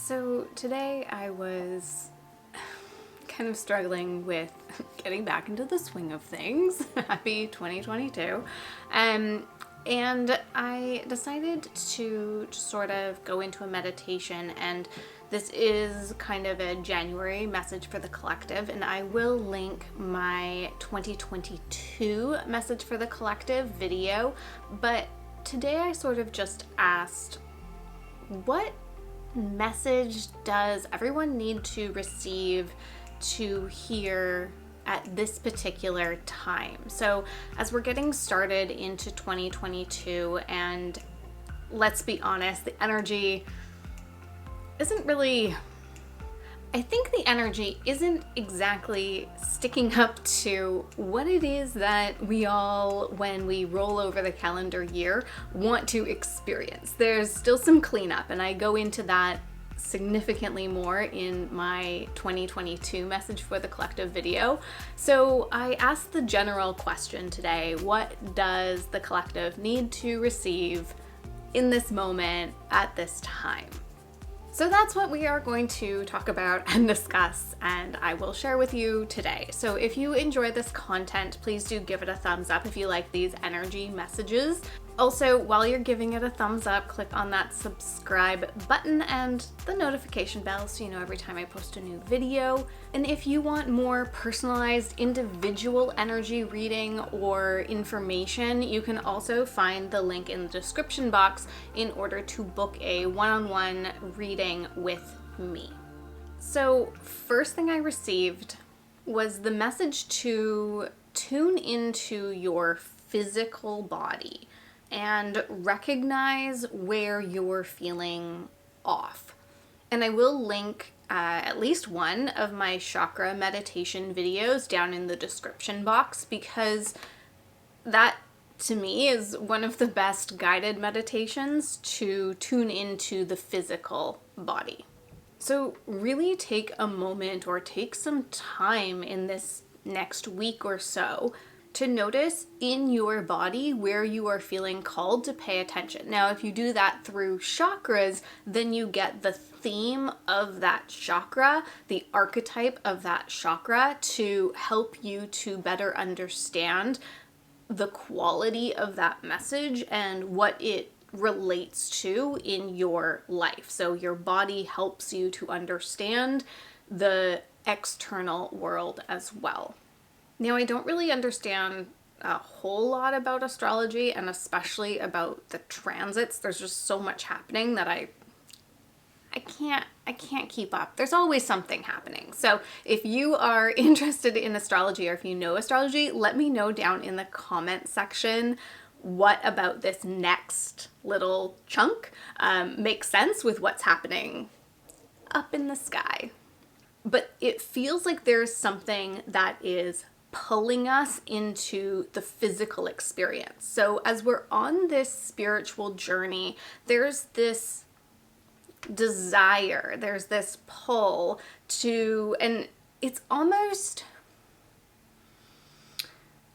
So today I was kind of struggling with getting back into the swing of things. Happy 2022. And I decided to sort of go into a meditation, and this is kind of a January message for the collective, and I will link my 2022 message for the collective video. But today I sort of just asked, what message does everyone need to receive to hear at this particular time? So as we're getting started into 2022, and let's be honest, the energy isn't really, I think the energy isn't exactly sticking up to what it is that we all, when we roll over the calendar year, want to experience. There's still some cleanup, and I go into that significantly more in my 2022 message for the collective video. So I asked the general question today: what does the collective need to receive in this moment at this time? So that's what we are going to talk about and discuss, and I will share with you today. So if you enjoy this content, please do give it a thumbs up if you like these energy messages. Also, while you're giving it a thumbs up, click on that subscribe button and the notification bell so you know every time I post a new video. And if you want more personalized individual energy reading or information, you can also find the link in the description box in order to book a one-on-one reading with me. So first thing I received was the message to tune into your physical body and recognize where you're feeling off. And I will link at least one of my chakra meditation videos down in the description box, because that to me is one of the best guided meditations to tune into the physical body. So really take a moment or take some time in this next week or so to notice in your body where you are feeling called to pay attention. Now, if you do that through chakras, then you get the theme of that chakra, the archetype of that chakra, to help you to better understand the quality of that message and what it relates to in your life. So your body helps you to understand the external world as well. Now, I don't really understand a whole lot about astrology, and especially about the transits. There's just so much happening that I can't keep up. There's always something happening. So if you are interested in astrology, or if you know astrology, let me know down in the comment section what about this next little chunk makes sense with what's happening up in the sky. But it feels like there's something that is pulling us into the physical experience. So as we're on this spiritual journey, there's this desire, there's this pull to, and it's almost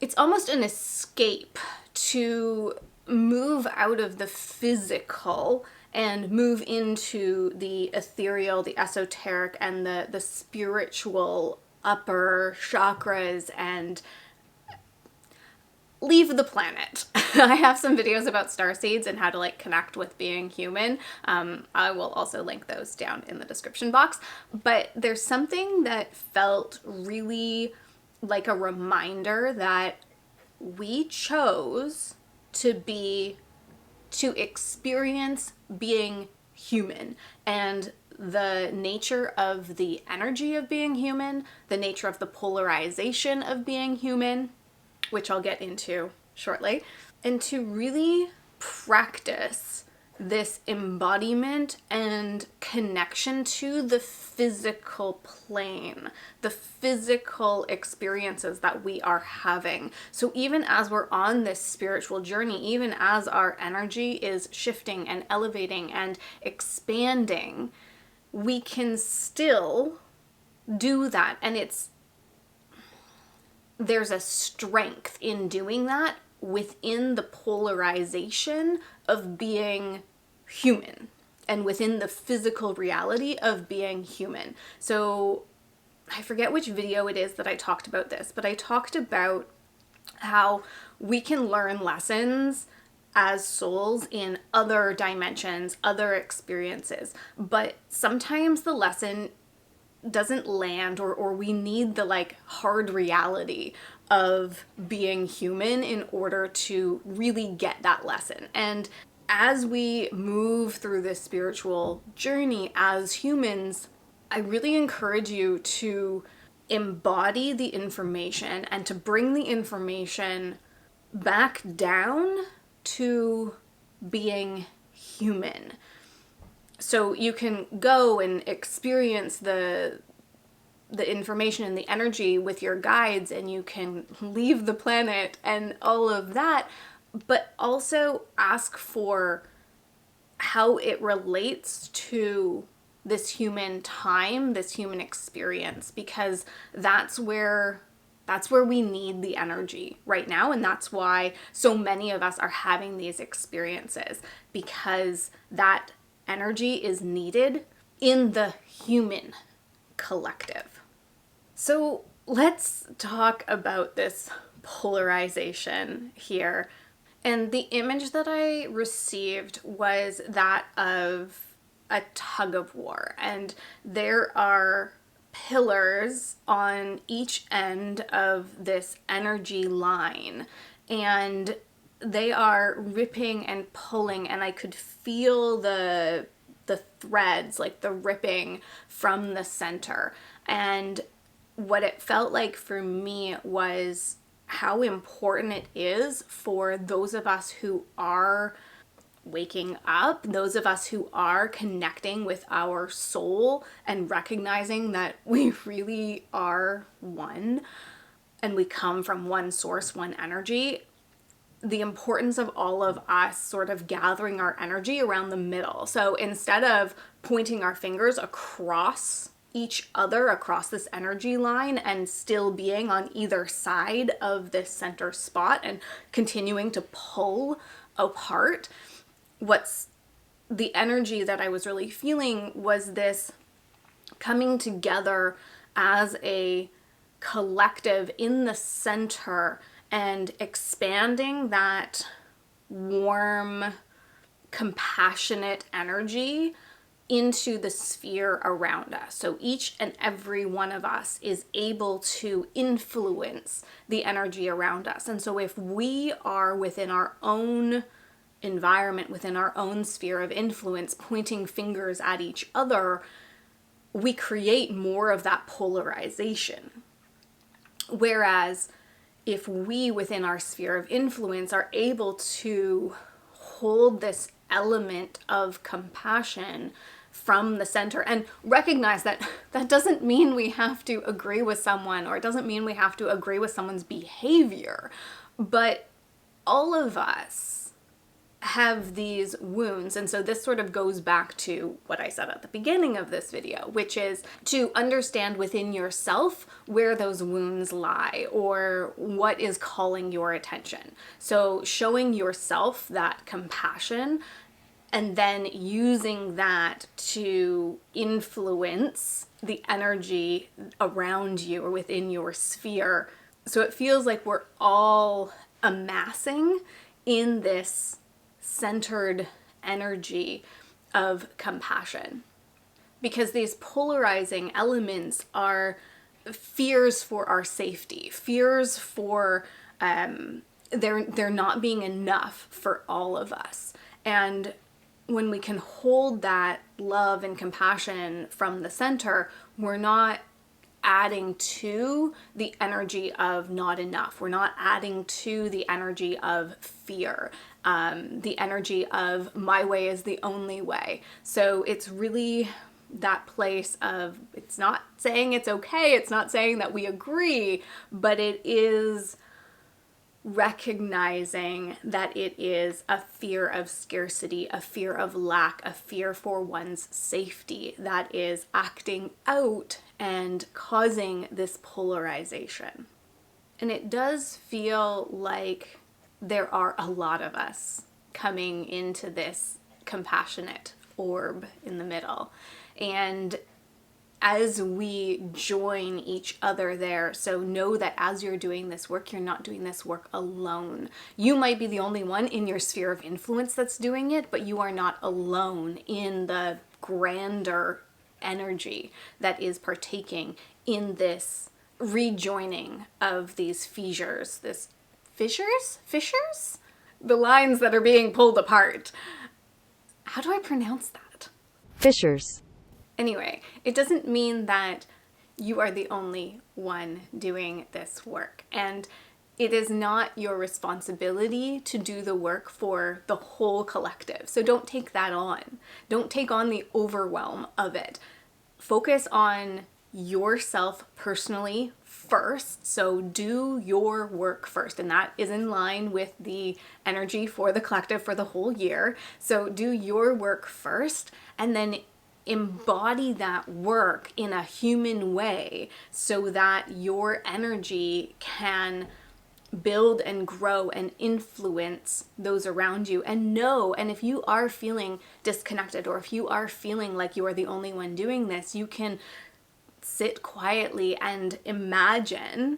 an escape to move out of the physical and move into the ethereal, the esoteric, and the spiritual upper chakras, and leave the planet. I have some videos about starseeds and how to connect with being human. I will also link those down in the description box. But there's something that felt really like a reminder that we chose to experience being human, and the nature of the energy of being human, the nature of the polarization of being human, which I'll get into shortly, and to really practice this embodiment and connection to the physical plane, the physical experiences that we are having. So even as we're on this spiritual journey, even as our energy is shifting and elevating and expanding, we can still do that. And there's a strength in doing that within the polarization of being human. and within the physical reality of being human. So I forget which video it is that I talked about this, but I talked about how we can learn lessons as souls in other dimensions, other experiences, but sometimes the lesson doesn't land, or we need the like hard reality of being human in order to really get that lesson. And as we move through this spiritual journey as humans, I really encourage you to embody the information and to bring the information back down to being human. So you can go and experience the information and the energy with your guides, and you can leave the planet and all of that, but also ask for how it relates to this human time, this human experience, because that's where we need the energy right now. And that's why so many of us are having these experiences, because that energy is needed in the human collective. So let's talk about this polarization here. And the image that I received was that of a tug of war. And there are pillars on each end of this energy line. And they are ripping and pulling, and I could feel the threads, like the ripping from the center. And what it felt like for me was how important it is for those of us who are waking up, those of us who are connecting with our soul and recognizing that we really are one and we come from one source, one energy. The importance of all of us sort of gathering our energy around the middle. So instead of pointing our fingers across each other, across this energy line, and still being on either side of this center spot and continuing to pull apart, what's the energy that I was really feeling was this coming together as a collective in the center and expanding that warm, compassionate energy into the sphere around us. So each and every one of us is able to influence the energy around us. And so if we are within our own environment, within our own sphere of influence, pointing fingers at each other, we create more of that polarization. Whereas if we within our sphere of influence are able to hold this element of compassion from the center and recognize that that doesn't mean we have to agree with someone, or it doesn't mean we have to agree with someone's behavior, but all of us have these wounds. And so this sort of goes back to what I said at the beginning of this video, which is to understand within yourself where those wounds lie or what is calling your attention. So showing yourself that compassion and then using that to influence the energy around you or within your sphere. So it feels like we're all amassing in this centered energy of compassion, because these polarizing elements are fears for our safety, fears for there not being enough for all of us. And when we can hold that love and compassion from the center, we're not adding to the energy of not enough. We're not adding to the energy of fear, the energy of my way is the only way. So it's really that place of, it's not saying it's okay, it's not saying that we agree, but it is recognizing that it is a fear of scarcity, a fear of lack, a fear for one's safety that is acting out and causing this polarization. And it does feel like there are a lot of us coming into this compassionate orb in the middle. And as we join each other there, so know that as you're doing this work, you're not doing this work alone. You might be the only one in your sphere of influence that's doing it, but you are not alone in the grander energy that is partaking in this rejoining of these fissures, fissures? The lines that are being pulled apart. How do I pronounce that? Fissures. Anyway, it doesn't mean that you are the only one doing this work. And it is not your responsibility to do the work for the whole collective. So don't take that on. Don't take on the overwhelm of it. Focus on yourself personally first. So do your work first. And that is in line with the energy for the collective for the whole year. So do your work first, and then embody that work in a human way so that your energy can build and grow and influence those around you. And know, and if you are feeling disconnected, or if you are feeling like you are the only one doing this, you can sit quietly and imagine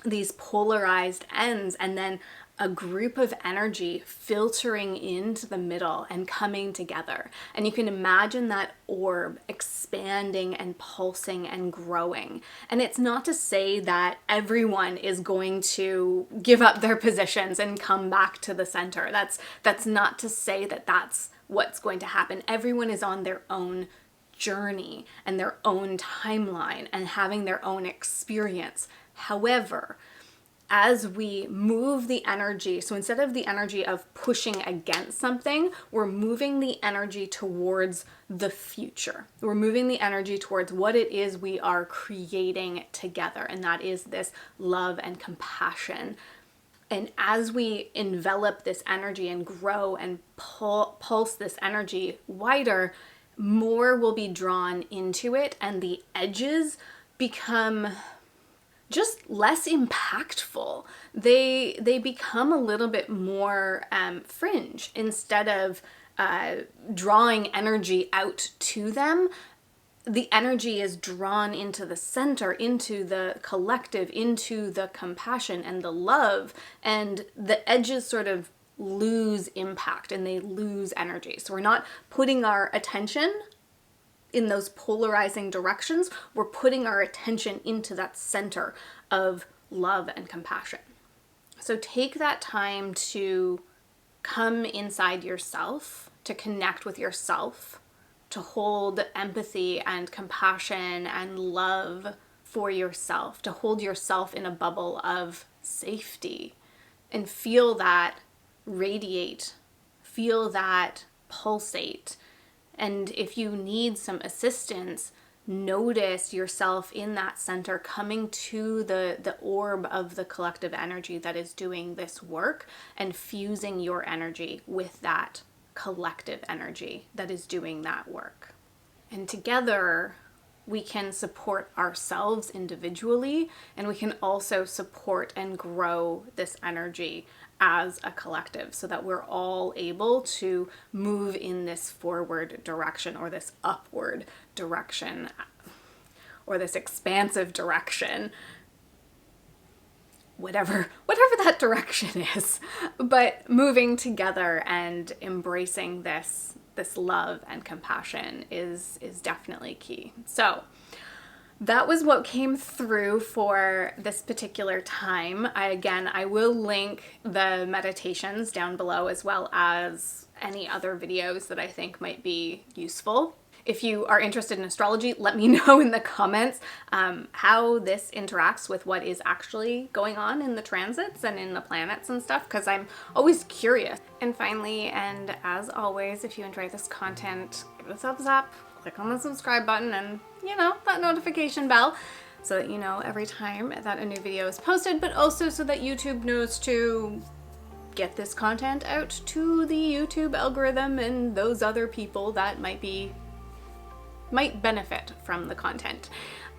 these polarized ends, and then a group of energy filtering into the middle and coming together. And you can imagine that orb expanding and pulsing and growing. And it's not to say that everyone is going to give up their positions and come back to the center. That's not to say that that's what's going to happen. Everyone is on their own journey and their own timeline and having their own experience. However, as we move the energy, so instead of the energy of pushing against something, we're moving the energy towards the future. We're moving the energy towards what it is we are creating together, and that is this love and compassion. And as we envelop this energy and grow and pulse this energy wider, more will be drawn into it, and the edges become just less impactful. They become a little bit more fringe. Instead of drawing energy out to them, the energy is drawn into the center, into the collective, into the compassion and the love, and the edges sort of lose impact and they lose energy. So we're not putting our attention in those polarizing directions. We're putting our attention into that center of love and compassion. So take that time to come inside yourself, to connect with yourself, to hold empathy and compassion and love for yourself, to hold yourself in a bubble of safety and feel that radiate, feel that pulsate. And if you need some assistance, notice yourself in that center coming to the orb of the collective energy that is doing this work, and fusing your energy with that collective energy that is doing that work. And together we can support ourselves individually, and we can also support and grow this energy as a collective so that we're all able to move in this forward direction, or this upward direction, or this expansive direction, whatever that direction is. But moving together and embracing this love and compassion is definitely key. So that was what came through for this particular time. I will link the meditations down below, as well as any other videos that I think might be useful. If you are interested in astrology, let me know in the comments how this interacts with what is actually going on in the transits and in the planets and stuff, because I'm always curious. And finally, and as always, if you enjoy this content, give it a thumbs up, click on the subscribe button, and that notification bell, so that you know every time that a new video is posted, but also so that YouTube knows to get this content out to the YouTube algorithm and those other people that might be might benefit from the content.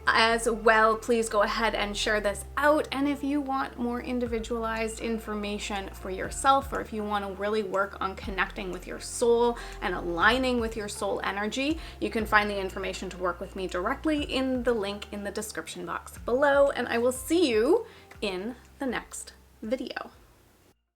As well, please go ahead and share this out. And if you want more individualized information for yourself, or if you want to really work on connecting with your soul and aligning with your soul energy, you can find the information to work with me directly in the link in the description box below. And I will see you in the next video.